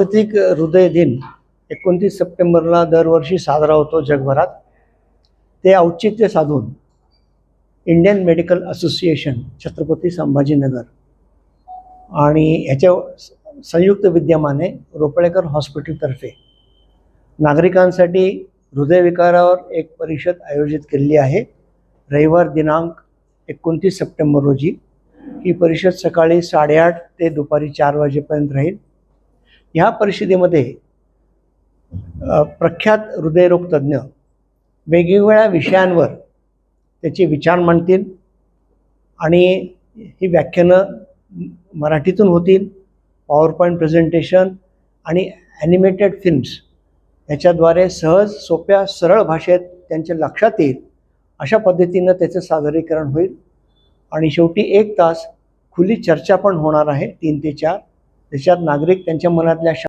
जागतिक हृदय दिन 29 सप्टेंबरला दरवर्षी साजरा होतो जगभरात. ते औचित्य साधून Indian medical association Chhatrapati Sambhajinagar आणि ह्याच्या संयुक्त विद्यमाने रोपळेकर हॉस्पिटलतर्फे नागरिकांसाठी हृदयविकारावर एक परिषद आयोजित केलेली आहे. रविवार दिनांक 29 सप्टेंबर रोजी ही परिषद सकाळी 8:30 ते दुपारी 4 वाजेपर्यंत राहील. ह्या परिषदेमध्ये प्रख्यात हृदयरोग तज्ज्ञ वेगवेगळ्या विषयांवर त्याचे विचार मांडतील आणि ही व्याख्यानं मराठीतून होतील. पॉवर पॉईंट प्रेझेंटेशन आणि ॲनिमेटेड फिल्म्स याच्याद्वारे सहज सोप्या सरळ भाषेत त्यांच्या लक्षात येईल अशा पद्धतीनं त्याचं सादरीकरण होईल. आणि शेवटी 1 तास खुली चर्चा पण होणार आहे 3 ते 4. त्याच्यात नागरिक त्यांच्या मनातल्या